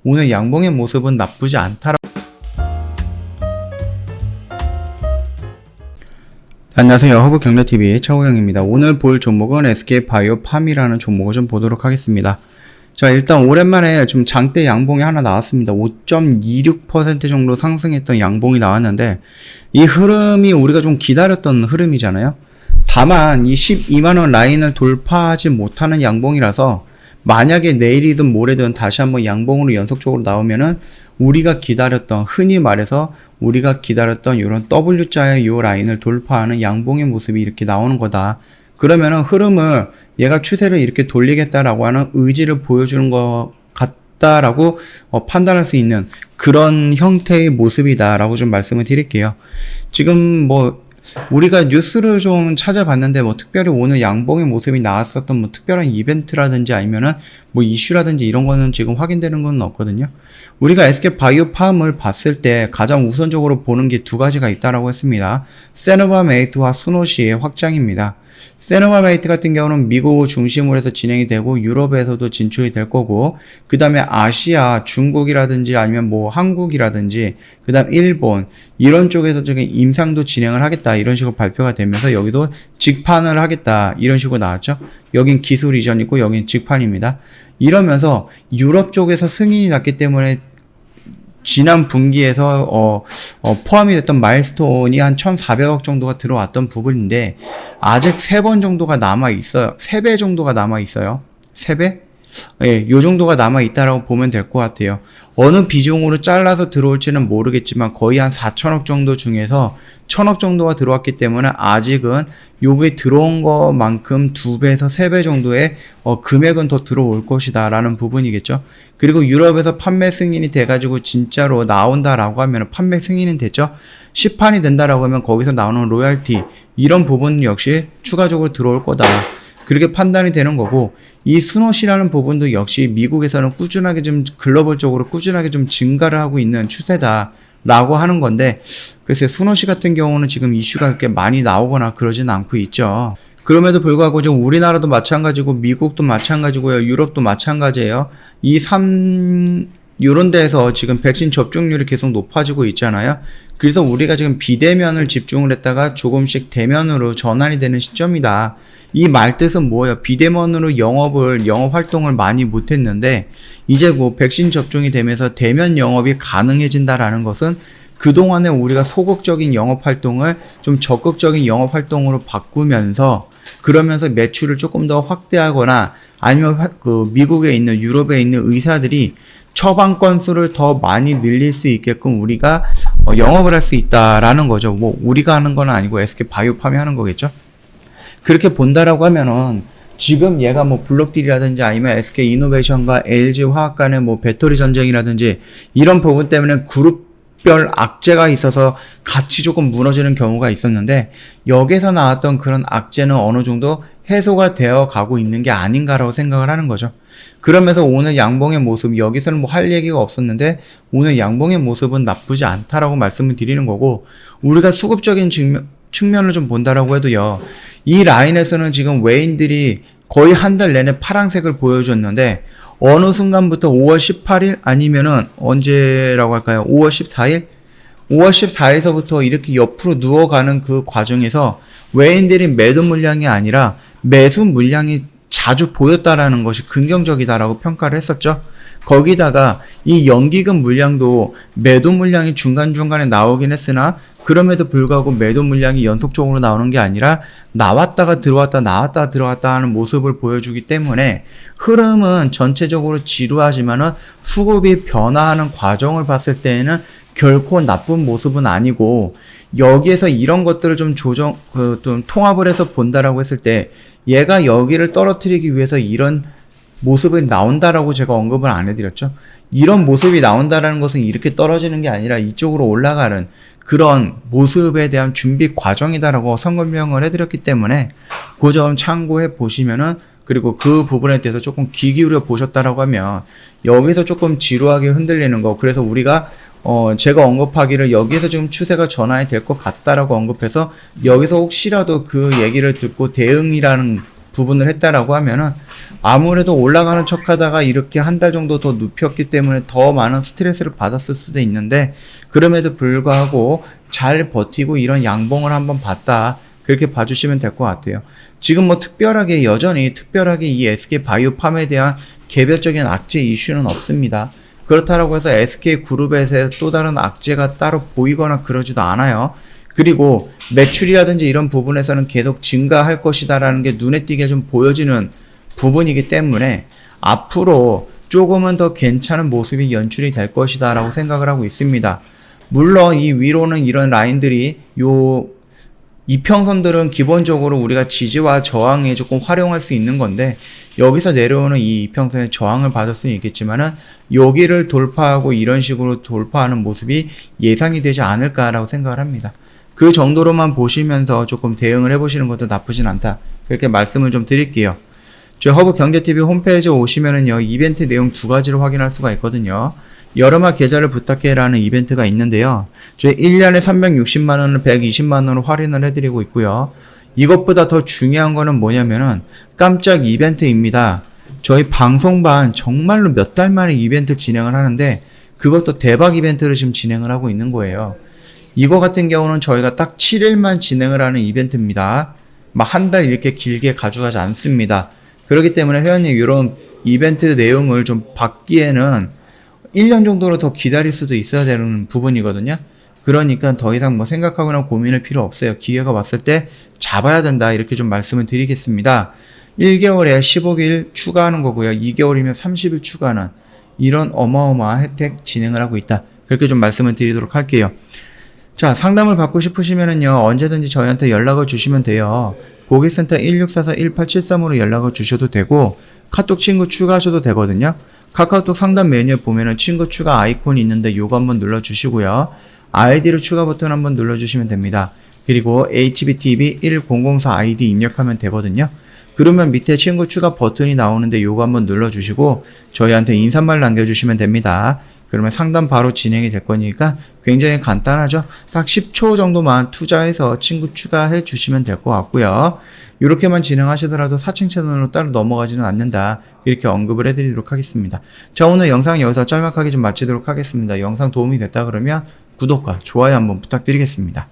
오늘 양봉의 모습은 나쁘지 않다라고. 안녕하세요. 허브경제TV의 차호영입니다. 오늘 볼 종목은 SK바이오팜이라는 종목을 좀 보도록 하겠습니다. 자, 일단 오랜만에 좀 장대 양봉이 하나 나왔습니다. 5.26% 정도 상승했던 양봉이 나왔는데, 이 흐름이 우리가 좀 기다렸던 흐름이잖아요. 다만 이 12만원 라인을 돌파하지 못하는 양봉이라서 만약에 내일이든 모레든 다시 한번 양봉으로 연속적으로 나오면은 우리가 기다렸던, 흔히 말해서 우리가 기다렸던 이런 W자의 요 라인을 돌파하는 양봉의 모습이 이렇게 나오는 거다. 그러면은 흐름을 얘가 추세를 이렇게 돌리겠다라고 하는 의지를 보여주는 것 같다라고 판단할 수 있는 그런 형태의 모습이다라고 좀 말씀을 드릴게요. 지금 우리가 뉴스를 좀 찾아봤는데 특별히 오늘 양봉의 모습이 나왔었던 특별한 이벤트라든지 아니면은 이슈라든지 이런 거는 지금 확인되는 건 없거든요. 우리가 SK바이오팜을 봤을 때 가장 우선적으로 보는 게 두 가지가 있다라고 했습니다. 세노바메이트와 수노시의 확장입니다. 세노바메이트 같은 경우는 미국 중심으로 해서 진행이 되고 유럽에서도 진출이 될 거고, 그 다음에 아시아, 중국이라든지 아니면 한국이라든지 그 다음 일본 이런 쪽에서 지금 임상도 진행을 하겠다 이런 식으로 발표가 되면서 여기도 직판을 하겠다 이런 식으로 나왔죠. 여긴 기술 이전이고 여긴 직판입니다. 이러면서 유럽 쪽에서 승인이 났기 때문에 지난 분기에서 포함이 됐던 마일스톤이 한 1,400억 정도가 들어왔던 부분인데 아직 3번 정도가 남아 있어요. 3배 정도가 남아 있어요. 3배? 예, 요 정도가 남아 있다라고 보면 될 것 같아요. 어느 비중으로 잘라서 들어올지는 모르겠지만 거의 한 4천억 정도 중에서 1,000억 정도가 들어왔기 때문에 아직은 요게 들어온 것만큼 2배에서 3배 정도의 금액은 더 들어올 것이다 라는 부분이겠죠. 그리고 유럽에서 판매 승인이 돼가지고 진짜로 나온다라고 하면, 판매 승인은 됐죠. 시판이 된다라고 하면 거기서 나오는 로열티 이런 부분 역시 추가적으로 들어올 거다, 그렇게 판단이 되는 거고, 이 수노시라는 부분도 역시 미국에서는 꾸준하게 좀 글로벌적으로 꾸준하게 좀 증가를 하고 있는 추세다 라고 하는 건데, 글쎄 수노시 같은 경우는 지금 이슈가 그렇게 많이 나오거나 그러진 않고 있죠. 그럼에도 불구하고 지금 우리나라도 마찬가지고 미국도 마찬가지고요, 유럽도 마찬가지예요. 요런 데에서 지금 백신 접종률이 계속 높아지고 있잖아요. 그래서 우리가 지금 비대면을 집중을 했다가 조금씩 대면으로 전환이 되는 시점이다. 이 말뜻은 뭐예요? 비대면으로 영업 활동을 많이 못했는데 이제 백신 접종이 되면서 대면 영업이 가능해진다라는 것은 그동안에 우리가 소극적인 영업 활동을 좀 적극적인 영업 활동으로 바꾸면서, 그러면서 매출을 조금 더 확대하거나 아니면 미국에 있는, 유럽에 있는 의사들이 처방 건수를 더 많이 늘릴 수 있게끔 우리가 영업을 할 수 있다라는 거죠. 우리가 하는 건 아니고 SK바이오팜이 하는 거겠죠. 그렇게 본다라고 하면은 지금 얘가 블록딜이라든지 아니면 SK이노베이션과 LG화학 간의 배터리 전쟁이라든지 이런 부분 때문에 그룹별 악재가 있어서 같이 조금 무너지는 경우가 있었는데, 여기서 나왔던 그런 악재는 어느 정도 해소가 되어 가고 있는 게 아닌가라고 생각을 하는 거죠. 그러면서 오늘 양봉의 모습, 여기서는 할 얘기가 없었는데 오늘 양봉의 모습은 나쁘지 않다라고 말씀을 드리는 거고, 우리가 수급적인 측면을 좀 본다라고 해도요, 이 라인에서는 지금 외인들이 거의 한 달 내내 파란색을 보여줬는데 어느 순간부터 5월 18일 아니면은 언제라고 할까요? 5월 14일? 5월 14일서부터 이렇게 옆으로 누워가는 그 과정에서 외인들이 매도 물량이 아니라 매수 물량이 자주 보였다라는 것이 긍정적이다라고 평가를 했었죠. 거기다가 이 연기금 물량도 매도 물량이 중간중간에 나오긴 했으나 그럼에도 불구하고 매도 물량이 연속적으로 나오는 게 아니라 나왔다가 들어왔다 나왔다가 들어왔다 하는 모습을 보여주기 때문에 흐름은 전체적으로 지루하지만은 수급이 변화하는 과정을 봤을 때에는 결코 나쁜 모습은 아니고, 여기에서 이런 것들을 좀 좀 통합을 해서 본다라고 했을 때 얘가 여기를 떨어뜨리기 위해서 이런 모습이 나온다라고 제가 언급을 안 해드렸죠. 이런 모습이 나온다라는 것은 이렇게 떨어지는 게 아니라 이쪽으로 올라가는 그런 모습에 대한 준비 과정이다라고 설명을 해드렸기 때문에 그 점 참고해 보시면은, 그리고 그 부분에 대해서 조금 귀 기울여 보셨다라고 하면 여기서 조금 지루하게 흔들리는 거, 그래서 우리가 제가 언급하기를 여기에서 지금 추세가 전환이 될 것 같다라고 언급해서 여기서 혹시라도 그 얘기를 듣고 대응이라는 부분을 했다라고 하면은 아무래도 올라가는 척 하다가 이렇게 한 달 정도 더 눕혔기 때문에 더 많은 스트레스를 받았을 수도 있는데, 그럼에도 불구하고 잘 버티고 이런 양봉을 한번 봤다, 그렇게 봐주시면 될 것 같아요. 지금 뭐 여전히 특별하게 이 SK바이오팜에 대한 개별적인 악재 이슈는 없습니다. 그렇다고 해서 SK그룹에서 또 다른 악재가 따로 보이거나 그러지도 않아요. 그리고 매출이라든지 이런 부분에서는 계속 증가할 것이다라는 게 눈에 띄게 좀 보여지는 부분이기 때문에 앞으로 조금은 더 괜찮은 모습이 연출이 될 것이다 라고 생각을 하고 있습니다. 물론 이 위로는 이런 라인들이 이평선들은 기본적으로 우리가 지지와 저항에 조금 활용할 수 있는 건데, 여기서 내려오는 이 이평선의 저항을 받을 수는 있겠지만은 여기를 돌파하고 이런 식으로 돌파하는 모습이 예상이 되지 않을까라고 생각을 합니다. 그 정도로만 보시면서 조금 대응을 해보시는 것도 나쁘진 않다, 그렇게 말씀을 좀 드릴게요. 저희 허브경제TV 홈페이지에 오시면은요, 이벤트 내용 두 가지를 확인할 수가 있거든요. 여름아 계좌를 부탁해라는 이벤트가 있는데요. 저희 1년에 360만원을 120만원으로 할인을 해드리고 있고요. 이것보다 더 중요한 거는 뭐냐면은 깜짝 이벤트입니다. 저희 방송반 정말로 몇 달 만에 이벤트 진행을 하는데, 그것도 대박 이벤트를 지금 진행을 하고 있는 거예요. 이거 같은 경우는 저희가 딱 7일만 진행을 하는 이벤트입니다. 막 한 달 이렇게 길게 가져가지 않습니다. 그렇기 때문에 회원님 이런 이벤트 내용을 좀 받기에는 1년 정도로 더 기다릴 수도 있어야 되는 부분이거든요. 그러니까 더 이상 뭐 생각하거나 고민할 필요 없어요. 기회가 왔을 때 잡아야 된다, 이렇게 좀 말씀을 드리겠습니다. 1개월에 15일 추가하는 거고요. 2개월이면 30일 추가하는 이런 어마어마한 혜택 진행을 하고 있다, 그렇게 좀 말씀을 드리도록 할게요. 자, 상담을 받고 싶으시면은요, 언제든지 저희한테 연락을 주시면 돼요. 고객센터 1644-1873으로 연락을 주셔도 되고, 카톡 친구 추가하셔도 되거든요. 카카오톡 상담 메뉴에 보면은 친구 추가 아이콘이 있는데 요거 한번 눌러주시고요. 아이디로 추가 버튼 한번 눌러주시면 됩니다. 그리고 HBTV1004 아이디 입력하면 되거든요. 그러면 밑에 친구 추가 버튼이 나오는데 요거 한번 눌러주시고 저희한테 인사말 남겨주시면 됩니다. 그러면 상담 바로 진행이 될 거니까 굉장히 간단하죠. 딱 10초 정도만 투자해서 친구 추가해 주시면 될 것 같고요. 이렇게만 진행하시더라도 사칭 채널로 따로 넘어가지는 않는다, 이렇게 언급을 해드리도록 하겠습니다. 자, 오늘 영상 여기서 짤막하게 좀 마치도록 하겠습니다. 영상 도움이 됐다 그러면 구독과 좋아요 한번 부탁드리겠습니다.